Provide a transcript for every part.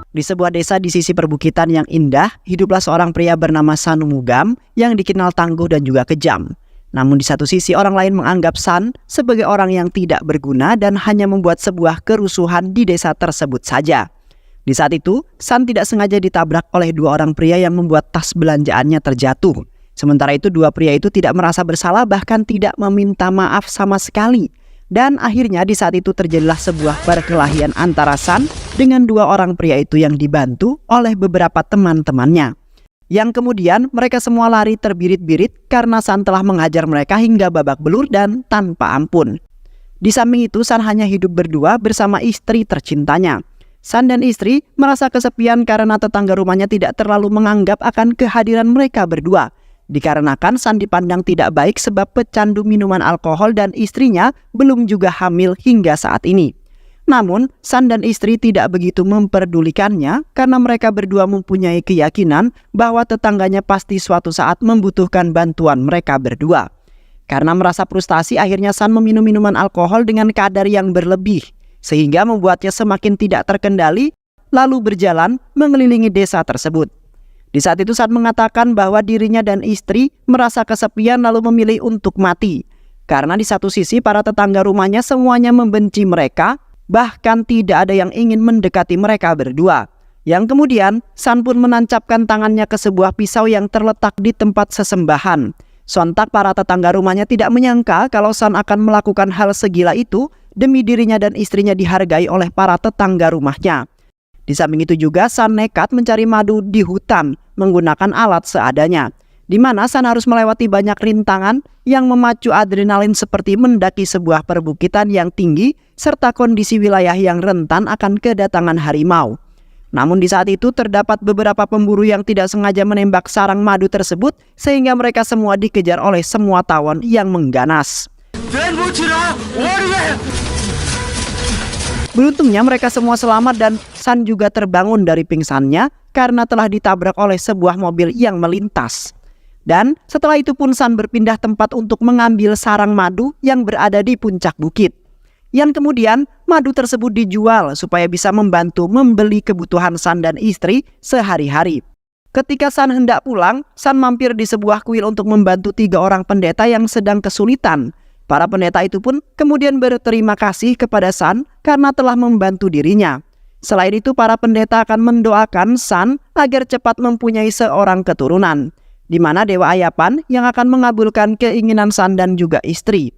Di sebuah desa di sisi perbukitan yang indah, hiduplah seorang pria bernama San Umugam yang dikenal tangguh dan juga kejam. Namun di satu sisi orang lain menganggap San sebagai orang yang tidak berguna dan hanya membuat sebuah kerusuhan di desa tersebut saja. Di saat itu, San tidak sengaja ditabrak oleh dua orang pria yang membuat tas belanjaannya terjatuh. Sementara itu dua pria itu tidak merasa bersalah bahkan tidak meminta maaf sama sekali. Dan akhirnya di saat itu terjadilah sebuah perkelahian antara San dengan dua orang pria itu yang dibantu oleh beberapa teman-temannya. Yang kemudian mereka semua lari terbirit-birit karena San telah menghajar mereka hingga babak belur dan tanpa ampun. Di samping itu San hanya hidup berdua bersama istri tercintanya. San dan istri merasa kesepian karena tetangga rumahnya tidak terlalu menganggap akan kehadiran mereka berdua. Dikarenakan San dipandang tidak baik sebab pecandu minuman alkohol dan istrinya belum juga hamil hingga saat ini. Namun, San dan istri tidak begitu memperdulikannya karena mereka berdua mempunyai keyakinan bahwa tetangganya pasti suatu saat membutuhkan bantuan mereka berdua. Karena merasa frustasi, akhirnya San meminum minuman alkohol dengan kadar yang berlebih, sehingga membuatnya semakin tidak terkendali, lalu berjalan mengelilingi desa tersebut. Di saat itu San mengatakan bahwa dirinya dan istri merasa kesepian lalu memilih untuk mati. Karena di satu sisi para tetangga rumahnya semuanya membenci mereka, bahkan tidak ada yang ingin mendekati mereka berdua. Yang kemudian San pun menancapkan tangannya ke sebuah pisau yang terletak di tempat sesembahan. Sontak para tetangga rumahnya tidak menyangka kalau San akan melakukan hal segila itu demi dirinya dan istrinya dihargai oleh para tetangga rumahnya. Di samping itu juga San nekat mencari madu di hutan menggunakan alat seadanya, di mana San harus melewati banyak rintangan yang memacu adrenalin seperti mendaki sebuah perbukitan yang tinggi serta kondisi wilayah yang rentan akan kedatangan harimau. Namun di saat itu terdapat beberapa pemburu yang tidak sengaja menembak sarang madu tersebut sehingga mereka semua dikejar oleh semua tawon yang mengganas. Beruntungnya mereka semua selamat dan San juga terbangun dari pingsannya karena telah ditabrak oleh sebuah mobil yang melintas. Dan setelah itu pun San berpindah tempat untuk mengambil sarang madu yang berada di puncak bukit. Yang kemudian madu tersebut dijual supaya bisa membantu membeli kebutuhan San dan istri sehari-hari. Ketika San hendak pulang, San mampir di sebuah kuil untuk membantu 3 orang pendeta yang sedang kesulitan. Para pendeta itu pun kemudian berterima kasih kepada San karena telah membantu dirinya. Selain itu para pendeta akan mendoakan San agar cepat mempunyai seorang keturunan, di mana Dewa Ayapan yang akan mengabulkan keinginan San dan juga istri.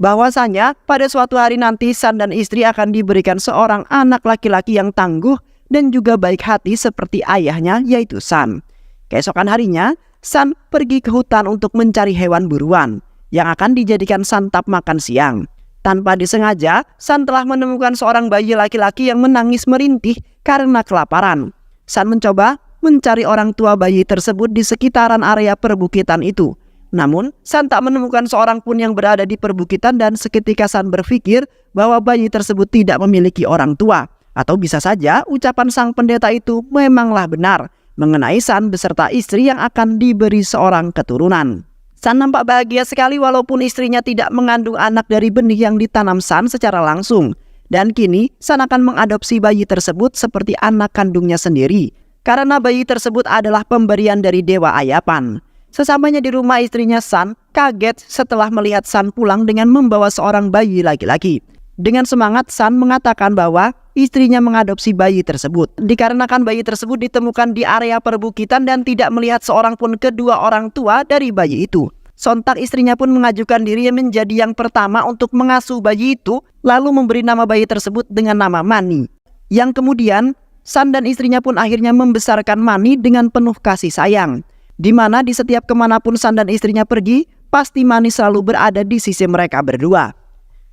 Bahwasanya pada suatu hari nanti San dan istri akan diberikan seorang anak laki-laki yang tangguh dan juga baik hati seperti ayahnya yaitu San. Keesokan harinya San pergi ke hutan untuk mencari hewan buruan yang akan dijadikan santap makan siang. Tanpa disengaja, San telah menemukan seorang bayi laki-laki yang menangis merintih karena kelaparan. San mencoba mencari orang tua bayi tersebut di sekitaran area perbukitan itu. Namun, San tak menemukan seorang pun yang berada di perbukitan dan seketika San berpikir bahwa bayi tersebut tidak memiliki orang tua. Atau bisa saja ucapan sang pendeta itu memanglah benar mengenai San beserta istri yang akan diberi seorang keturunan. San nampak bahagia sekali walaupun istrinya tidak mengandung anak dari benih yang ditanam San secara langsung. Dan kini San akan mengadopsi bayi tersebut seperti anak kandungnya sendiri. Karena bayi tersebut adalah pemberian dari Dewa Ayapan. Sesampainya di rumah istrinya San kaget setelah melihat San pulang dengan membawa seorang bayi laki-laki. Dengan semangat San mengatakan bahwa istrinya mengadopsi bayi tersebut. Dikarenakan bayi tersebut ditemukan di area perbukitan dan tidak melihat seorang pun kedua orang tua dari bayi itu. Sontak istrinya pun mengajukan diri menjadi yang pertama untuk mengasuh bayi itu, lalu memberi nama bayi tersebut dengan nama Mani. Yang kemudian San dan istrinya pun akhirnya membesarkan Mani dengan penuh kasih sayang. Di mana di setiap kemanapun San dan istrinya pergi, pasti Mani selalu berada di sisi mereka berdua.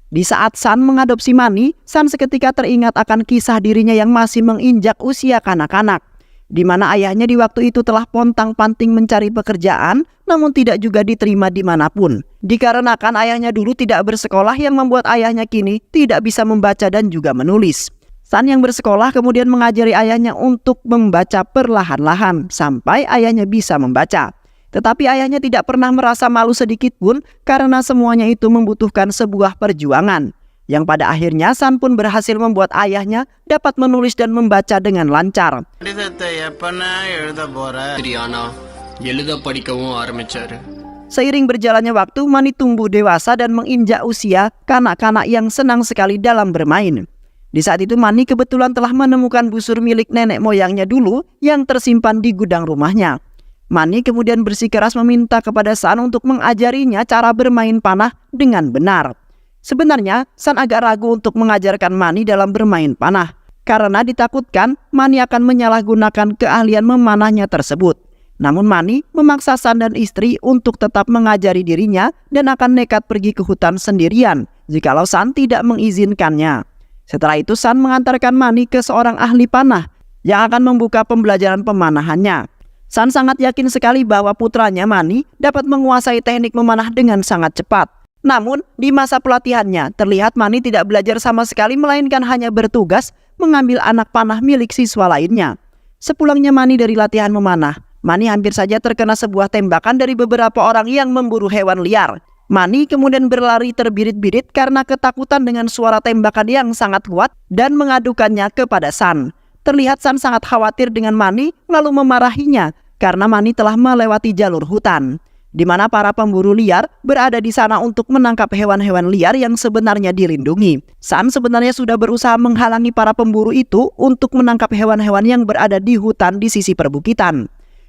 Di saat San mengadopsi Mani, San seketika teringat akan kisah dirinya yang masih menginjak usia kanak-kanak, di mana ayahnya di waktu itu telah pontang-panting mencari pekerjaan, namun tidak juga diterima dimanapun. Dikarenakan ayahnya dulu tidak bersekolah yang membuat ayahnya kini tidak bisa membaca dan juga menulis. San yang bersekolah kemudian mengajari ayahnya untuk membaca perlahan-lahan sampai ayahnya bisa membaca. Tetapi ayahnya tidak pernah merasa malu sedikit pun karena semuanya itu membutuhkan sebuah perjuangan. yang pada akhirnya San pun berhasil membuat ayahnya dapat menulis dan membaca dengan lancar. Seiring berjalannya waktu, Mani tumbuh dewasa dan menginjak usia kanak-kanak yang senang sekali dalam bermain. Di saat itu Mani kebetulan telah menemukan busur milik nenek moyangnya dulu yang tersimpan di gudang rumahnya. Mani kemudian bersikeras meminta kepada San untuk mengajarinya cara bermain panah dengan benar. Sebenarnya, San agak ragu untuk mengajarkan Mani dalam bermain panah, karena ditakutkan Mani akan menyalahgunakan keahlian memanahnya tersebut. Namun Mani memaksa San dan istri untuk tetap mengajari dirinya dan akan nekat pergi ke hutan sendirian jikalau San tidak mengizinkannya. Setelah itu San mengantarkan Mani ke seorang ahli panah yang akan membuka pembelajaran pemanahannya. San sangat yakin sekali bahwa putranya Mani dapat menguasai teknik memanah dengan sangat cepat. Namun, di masa pelatihannya, terlihat Mani tidak belajar sama sekali melainkan hanya bertugas mengambil anak panah milik siswa lainnya. Sepulangnya Mani dari latihan memanah, Mani hampir saja terkena sebuah tembakan dari beberapa orang yang memburu hewan liar. Mani kemudian berlari terbirit-birit karena ketakutan dengan suara tembakan yang sangat kuat dan mengadukannya kepada San. Terlihat San sangat khawatir dengan Mani lalu memarahinya karena Mani telah melewati jalur hutan, di mana para pemburu liar berada di sana untuk menangkap hewan-hewan liar yang sebenarnya dilindungi. San sebenarnya sudah berusaha menghalangi para pemburu itu untuk menangkap hewan-hewan yang berada di hutan di sisi perbukitan.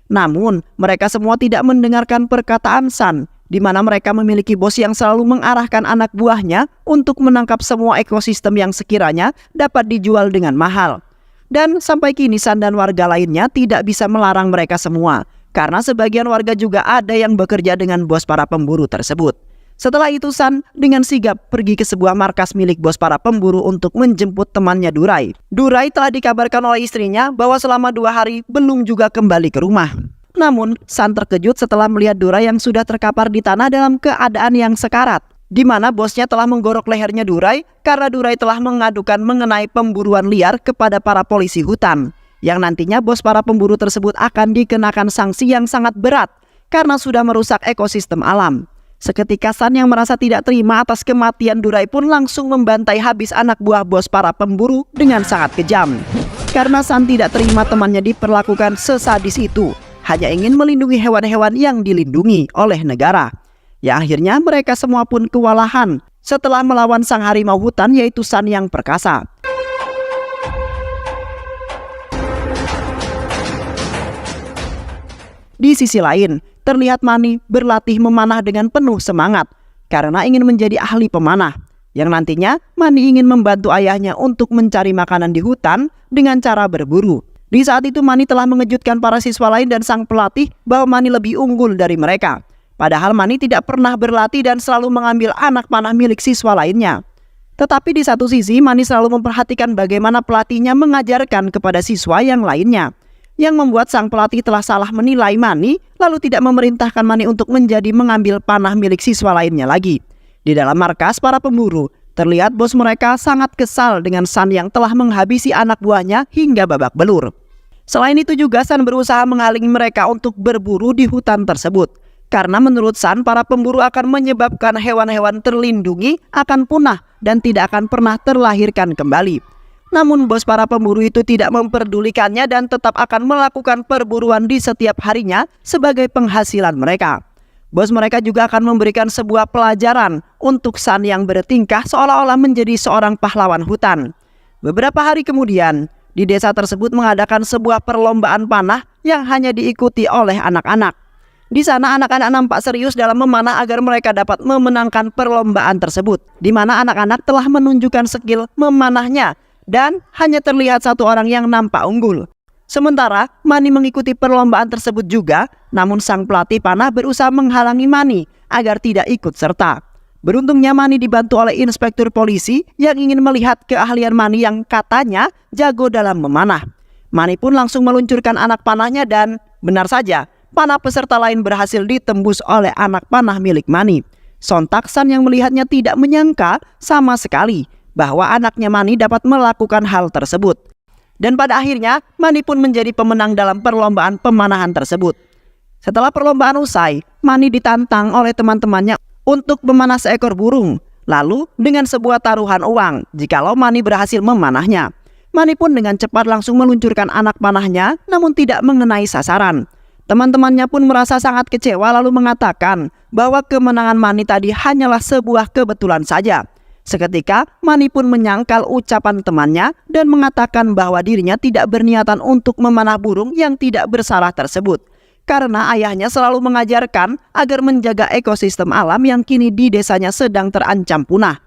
Namun, mereka semua tidak mendengarkan perkataan San, di mana mereka memiliki bos yang selalu mengarahkan anak buahnya untuk menangkap semua ekosistem yang sekiranya dapat dijual dengan mahal. Dan sampai kini San dan warga lainnya tidak bisa melarang mereka semua, karena sebagian warga juga ada yang bekerja dengan bos para pemburu tersebut. Setelah itu San dengan sigap pergi ke sebuah markas milik bos para pemburu untuk menjemput temannya Durai. Durai telah dikabarkan oleh istrinya bahwa selama 2 hari belum juga kembali ke rumah. Namun San terkejut setelah melihat Durai yang sudah terkapar di tanah dalam keadaan yang sekarat, di mana bosnya telah menggorok lehernya Durai karena Durai telah mengadukan mengenai pemburuan liar kepada para polisi hutan, yang nantinya bos para pemburu tersebut akan dikenakan sanksi yang sangat berat karena sudah merusak ekosistem alam. Seketika San yang merasa tidak terima atas kematian Durai pun langsung membantai habis anak buah bos para pemburu dengan sangat kejam. Karena San tidak terima temannya diperlakukan sesadis itu, hanya ingin melindungi hewan-hewan yang dilindungi oleh negara. Ya akhirnya mereka semua pun kewalahan setelah melawan sang harimau hutan yaitu San yang perkasa. Di sisi lain, terlihat Mani berlatih memanah dengan penuh semangat karena ingin menjadi ahli pemanah, yang nantinya Mani ingin membantu ayahnya untuk mencari makanan di hutan dengan cara berburu. Di saat itu Mani telah mengejutkan para siswa lain dan sang pelatih bahwa Mani lebih unggul dari mereka. Padahal Mani tidak pernah berlatih dan selalu mengambil anak panah milik siswa lainnya. Tetapi di satu sisi Mani selalu memperhatikan bagaimana pelatihnya mengajarkan kepada siswa yang lainnya, yang membuat sang pelatih telah salah menilai Mani lalu tidak memerintahkan Mani untuk mengambil panah milik siswa lainnya lagi. Di dalam markas para pemburu, terlihat bos mereka sangat kesal dengan San yang telah menghabisi anak buahnya hingga babak belur. Selain itu juga San berusaha menghalangi mereka untuk berburu di hutan tersebut, karena menurut San para pemburu akan menyebabkan hewan-hewan terlindungi akan punah dan tidak akan pernah terlahirkan kembali. Namun bos para pemburu itu tidak memperdulikannya dan tetap akan melakukan perburuan di setiap harinya sebagai penghasilan mereka. Bos mereka juga akan memberikan sebuah pelajaran untuk San yang bertingkah seolah-olah menjadi seorang pahlawan hutan. Beberapa hari kemudian, di desa tersebut mengadakan sebuah perlombaan panah yang hanya diikuti oleh anak-anak. Di sana anak-anak nampak serius dalam memanah agar mereka dapat memenangkan perlombaan tersebut, di mana anak-anak telah menunjukkan skill memanahnya dan hanya terlihat satu orang yang nampak unggul. Sementara Mani mengikuti perlombaan tersebut juga, namun sang pelatih panah berusaha menghalangi Mani agar tidak ikut serta. Beruntungnya Mani dibantu oleh inspektur polisi yang ingin melihat keahlian Mani yang katanya jago dalam memanah. Mani pun langsung meluncurkan anak panahnya dan benar saja, panah peserta lain berhasil ditembus oleh anak panah milik Mani. Sontak San yang melihatnya tidak menyangka sama sekali bahwa anaknya Mani dapat melakukan hal tersebut. Dan pada akhirnya Mani pun menjadi pemenang dalam perlombaan pemanahan tersebut. Setelah perlombaan usai, Mani ditantang oleh teman-temannya untuk memanah seekor burung. Lalu dengan sebuah taruhan uang jikalau Mani berhasil memanahnya. Mani pun dengan cepat langsung meluncurkan anak panahnya namun tidak mengenai sasaran. Teman-temannya pun merasa sangat kecewa lalu mengatakan bahwa kemenangan Mani tadi hanyalah sebuah kebetulan saja. Seketika Mani pun menyangkal ucapan temannya dan mengatakan bahwa dirinya tidak berniatan untuk memanah burung yang tidak bersalah tersebut. Karena ayahnya selalu mengajarkan agar menjaga ekosistem alam yang kini di desanya sedang terancam punah.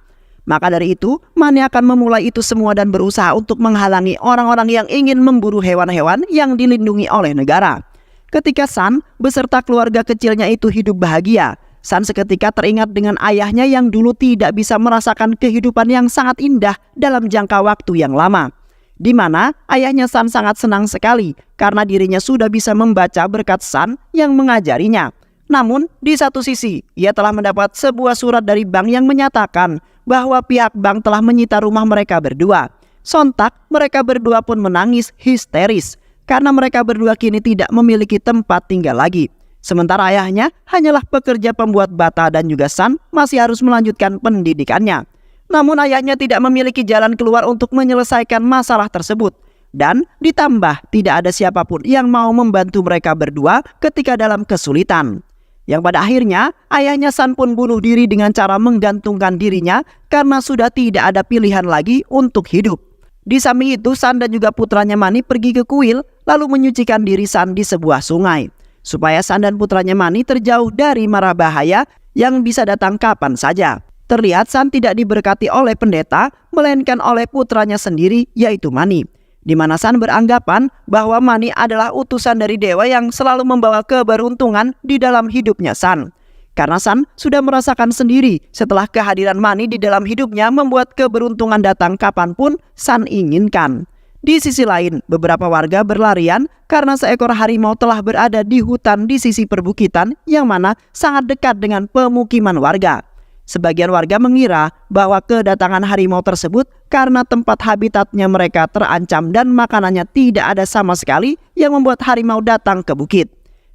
Maka dari itu, Mani akan memulai itu semua dan berusaha untuk menghalangi orang-orang yang ingin memburu hewan-hewan yang dilindungi oleh negara. Ketika San beserta keluarga kecilnya itu hidup bahagia, San seketika teringat dengan ayahnya yang dulu tidak bisa merasakan kehidupan yang sangat indah dalam jangka waktu yang lama. Di mana ayahnya San sangat senang sekali karena dirinya sudah bisa membaca berkat San yang mengajarinya. Namun di satu sisi, ia telah mendapat sebuah surat dari bank yang menyatakan bahwa pihak bank telah menyita rumah mereka berdua. Sontak mereka berdua pun menangis histeris karena mereka berdua kini tidak memiliki tempat tinggal lagi. Sementara ayahnya hanyalah pekerja pembuat bata dan juga San masih harus melanjutkan pendidikannya. Namun ayahnya tidak memiliki jalan keluar untuk menyelesaikan masalah tersebut. Dan ditambah tidak ada siapapun yang mau membantu mereka berdua ketika dalam kesulitan. Yang pada akhirnya ayahnya San pun bunuh diri dengan cara menggantungkan dirinya karena sudah tidak ada pilihan lagi untuk hidup. Di samping itu San dan juga putranya Mani pergi ke kuil lalu menyucikan diri San di sebuah sungai. Supaya San dan putranya Mani terjauh dari mara bahaya yang bisa datang kapan saja. Terlihat San tidak diberkati oleh pendeta melainkan oleh putranya sendiri yaitu Mani. Di mana San beranggapan bahwa Mani adalah utusan dari dewa yang selalu membawa keberuntungan di dalam hidupnya San. Karena San sudah merasakan sendiri setelah kehadiran Mani di dalam hidupnya membuat keberuntungan datang kapanpun San inginkan. Di sisi lain, beberapa warga berlarian karena seekor harimau telah berada di hutan di sisi perbukitan yang mana sangat dekat dengan pemukiman warga. Sebagian warga mengira bahwa kedatangan harimau tersebut karena tempat habitatnya mereka terancam dan makanannya tidak ada sama sekali yang membuat harimau datang ke bukit.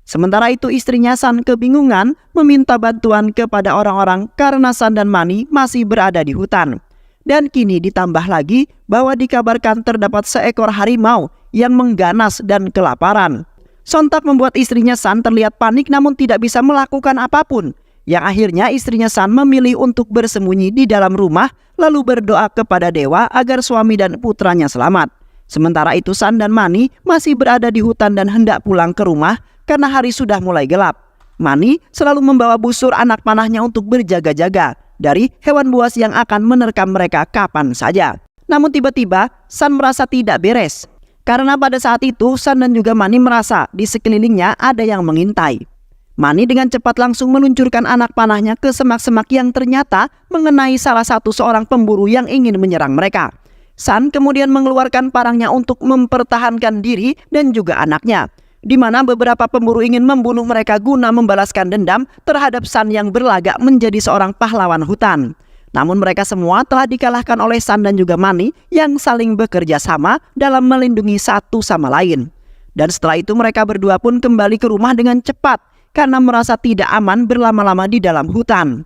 Sementara itu istrinya San kebingungan meminta bantuan kepada orang-orang karena San dan Mani masih berada di hutan. Dan kini ditambah lagi bahwa dikabarkan terdapat seekor harimau yang mengganas dan kelaparan. Sontak membuat istrinya San terlihat panik namun tidak bisa melakukan apapun. Yang akhirnya istrinya San memilih untuk bersembunyi di dalam rumah lalu berdoa kepada dewa agar suami dan putranya selamat. Sementara itu San dan Mani masih berada di hutan dan hendak pulang ke rumah karena hari sudah mulai gelap. Mani selalu membawa busur anak panahnya untuk berjaga-jaga dari hewan buas yang akan menerkam mereka kapan saja. Namun tiba-tiba San merasa tidak beres. Karena pada saat itu San dan juga Mani merasa di sekelilingnya ada yang mengintai. Mani dengan cepat langsung meluncurkan anak panahnya ke semak-semak yang ternyata mengenai salah satu seorang pemburu yang ingin menyerang mereka. San kemudian mengeluarkan parangnya untuk mempertahankan diri dan juga anaknya. Di mana beberapa pemburu ingin membunuh mereka guna membalaskan dendam terhadap San yang berlagak menjadi seorang pahlawan hutan. Namun mereka semua telah dikalahkan oleh San dan juga Mani yang saling bekerja sama dalam melindungi satu sama lain. Dan setelah itu mereka berdua pun kembali ke rumah dengan cepat karena merasa tidak aman berlama-lama di dalam hutan.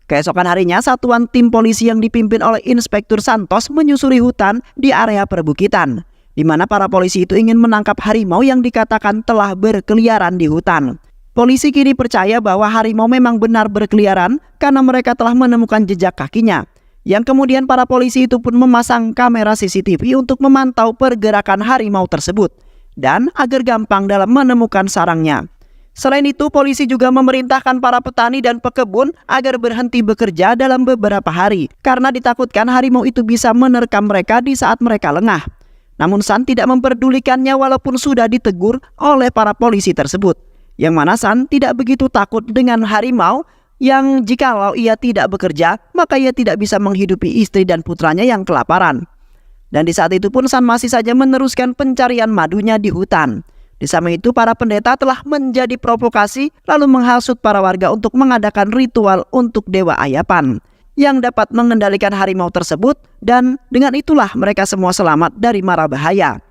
Keesokan harinya satuan tim polisi yang dipimpin oleh Inspektur Santos menyusuri hutan di area perbukitan, di mana para polisi itu ingin menangkap harimau yang dikatakan telah berkeliaran di hutan. Polisi kini percaya bahwa harimau memang benar berkeliaran karena mereka telah menemukan jejak kakinya. Yang kemudian para polisi itu pun memasang kamera CCTV untuk memantau pergerakan harimau tersebut dan agar gampang dalam menemukan sarangnya. Selain itu, polisi juga memerintahkan para petani dan pekebun agar berhenti bekerja dalam beberapa hari karena ditakutkan harimau itu bisa menerkam mereka di saat mereka lengah. Namun San tidak memperdulikannya walaupun sudah ditegur oleh para polisi tersebut. Yang mana San tidak begitu takut dengan harimau yang jikalau ia tidak bekerja maka ia tidak bisa menghidupi istri dan putranya yang kelaparan. Dan di saat itu pun San masih saja meneruskan pencarian madunya di hutan. Di samping itu para pendeta telah menjadi provokasi lalu menghasut para warga untuk mengadakan ritual untuk Dewa Ayapan yang dapat mengendalikan harimau tersebut dan dengan itulah mereka semua selamat dari mara bahaya.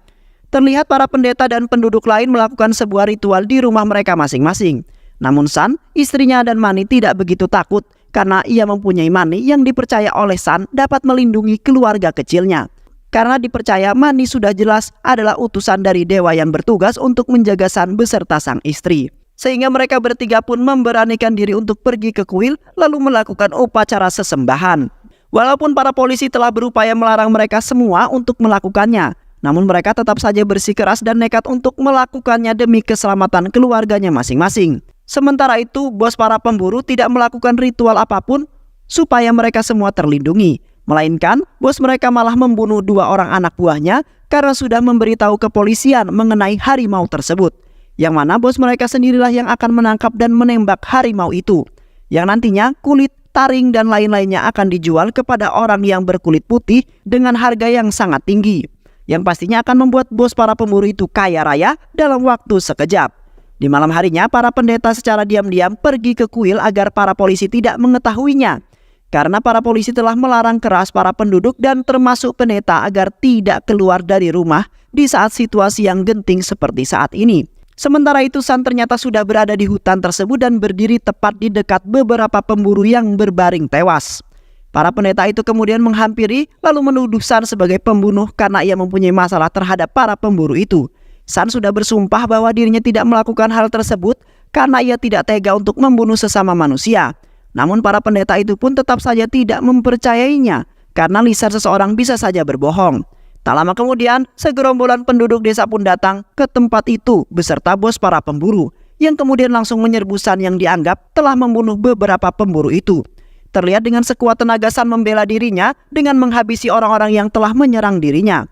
Terlihat para pendeta dan penduduk lain melakukan sebuah ritual di rumah mereka masing-masing. Namun San, istrinya dan Mani tidak begitu takut karena ia mempunyai Mani yang dipercaya oleh San dapat melindungi keluarga kecilnya. Karena dipercaya Mani sudah jelas adalah utusan dari dewa yang bertugas untuk menjaga San beserta sang istri. Sehingga mereka bertiga pun memberanikan diri untuk pergi ke kuil lalu melakukan upacara sesembahan. Walaupun para polisi telah berupaya melarang mereka semua untuk melakukannya, namun mereka tetap saja bersikeras dan nekat untuk melakukannya demi keselamatan keluarganya masing-masing. Sementara itu, bos para pemburu tidak melakukan ritual apapun supaya mereka semua terlindungi. Melainkan, bos mereka malah membunuh 2 orang anak buahnya karena sudah memberitahu kepolisian mengenai harimau tersebut. Yang mana bos mereka sendirilah yang akan menangkap dan menembak harimau itu. Yang nantinya kulit, taring, dan lain-lainnya akan dijual kepada orang yang berkulit putih dengan harga yang sangat tinggi. Yang pastinya akan membuat bos para pemburu itu kaya raya dalam waktu sekejap. Di malam harinya, para pendeta secara diam-diam pergi ke kuil agar para polisi tidak mengetahuinya. Karena para polisi telah melarang keras para penduduk dan termasuk pendeta agar tidak keluar dari rumah di saat situasi yang genting seperti saat ini. Sementara itu, San ternyata sudah berada di hutan tersebut dan berdiri tepat di dekat beberapa pemburu yang berbaring tewas. Para pendeta itu kemudian menghampiri lalu menuduh San sebagai pembunuh karena ia mempunyai masalah terhadap para pemburu itu. San sudah bersumpah bahwa dirinya tidak melakukan hal tersebut karena ia tidak tega untuk membunuh sesama manusia. Namun para pendeta itu pun tetap saja tidak mempercayainya karena lisan seseorang bisa saja berbohong. Tak lama kemudian, segerombolan penduduk desa pun datang ke tempat itu beserta bos para pemburu yang kemudian langsung menyerbu San yang dianggap telah membunuh beberapa pemburu itu. Terlihat dengan sekuat tenaga San membela dirinya dengan menghabisi orang-orang yang telah menyerang dirinya.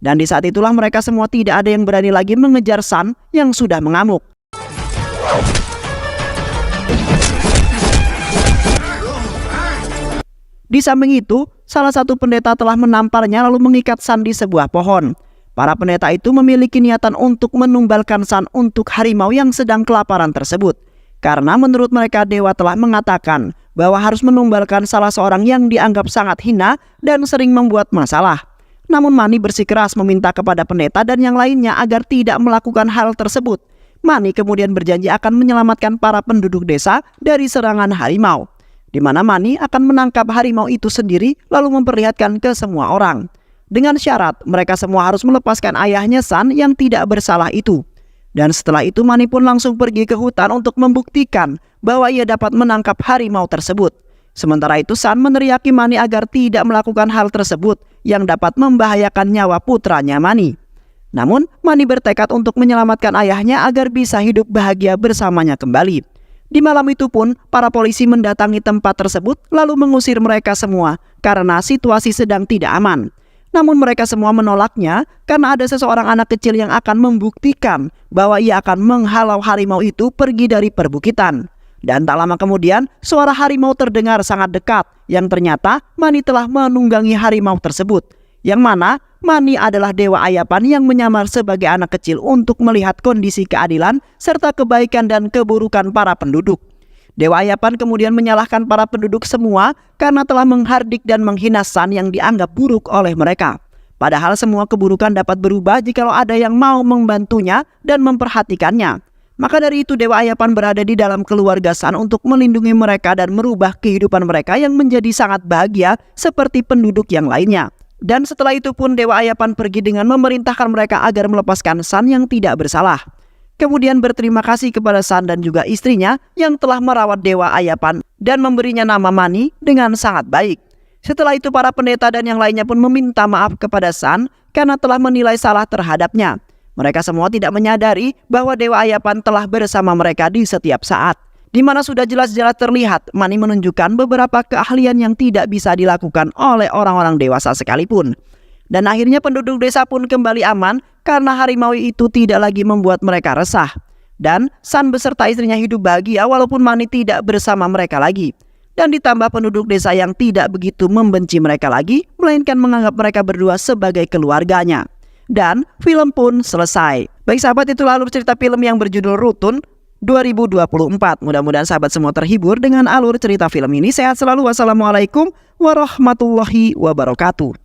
Dan di saat itulah mereka semua tidak ada yang berani lagi mengejar San yang sudah mengamuk. Di samping itu, salah satu pendeta telah menamparnya lalu mengikat San di sebuah pohon. Para pendeta itu memiliki niatan untuk menumbalkan San untuk harimau yang sedang kelaparan tersebut. Karena menurut mereka dewa telah mengatakan bahwa harus menumbalkan salah seorang yang dianggap sangat hina dan sering membuat masalah. Namun Mani bersikeras meminta kepada pendeta dan yang lainnya agar tidak melakukan hal tersebut. Mani kemudian berjanji akan menyelamatkan para penduduk desa dari serangan harimau, di mana Mani akan menangkap harimau itu sendiri lalu memperlihatkan ke semua orang. Dengan syarat mereka semua harus melepaskan ayahnya San yang tidak bersalah itu. Dan setelah itu Mani pun langsung pergi ke hutan untuk membuktikan bahwa ia dapat menangkap harimau tersebut. Sementara itu San meneriaki Mani agar tidak melakukan hal tersebut yang dapat membahayakan nyawa putranya Mani. Namun Mani bertekad untuk menyelamatkan ayahnya agar bisa hidup bahagia bersamanya kembali. Di malam itu pun para polisi mendatangi tempat tersebut lalu mengusir mereka semua karena situasi sedang tidak aman. Namun mereka semua menolaknya karena ada seseorang anak kecil yang akan membuktikan bahwa ia akan menghalau harimau itu pergi dari perbukitan. Dan tak lama kemudian, suara harimau terdengar sangat dekat, yang ternyata Mani telah menunggangi harimau tersebut. Yang mana Mani adalah dewa Ayapan yang menyamar sebagai anak kecil untuk melihat kondisi keadilan serta kebaikan dan keburukan para penduduk. Dewa Ayapan kemudian menyalahkan para penduduk semua karena telah menghardik dan menghina San yang dianggap buruk oleh mereka. Padahal semua keburukan dapat berubah jikalau ada yang mau membantunya dan memperhatikannya. Maka dari itu Dewa Ayapan berada di dalam keluarga San untuk melindungi mereka dan merubah kehidupan mereka yang menjadi sangat bahagia seperti penduduk yang lainnya. Dan setelah itu pun Dewa Ayapan pergi dengan memerintahkan mereka agar melepaskan San yang tidak bersalah. Kemudian berterima kasih kepada San dan juga istrinya yang telah merawat Dewa Ayapan dan memberinya nama Mani dengan sangat baik. Setelah itu para pendeta dan yang lainnya pun meminta maaf kepada San karena telah menilai salah terhadapnya. Mereka semua tidak menyadari bahwa Dewa Ayapan telah bersama mereka di setiap saat. Di mana sudah jelas-jelas terlihat Mani menunjukkan beberapa keahlian yang tidak bisa dilakukan oleh orang-orang dewasa sekalipun. Dan akhirnya penduduk desa pun kembali aman karena harimau itu tidak lagi membuat mereka resah. Dan San beserta istrinya hidup bahagia walaupun Mani tidak bersama mereka lagi. Dan ditambah penduduk desa yang tidak begitu membenci mereka lagi, melainkan menganggap mereka berdua sebagai keluarganya. Dan film pun selesai. Baik sahabat, itulah alur cerita film yang berjudul Rutun 2024. Mudah-mudahan sahabat semua terhibur dengan alur cerita film ini. Sehat selalu. Wassalamualaikum warahmatullahi wabarakatuh.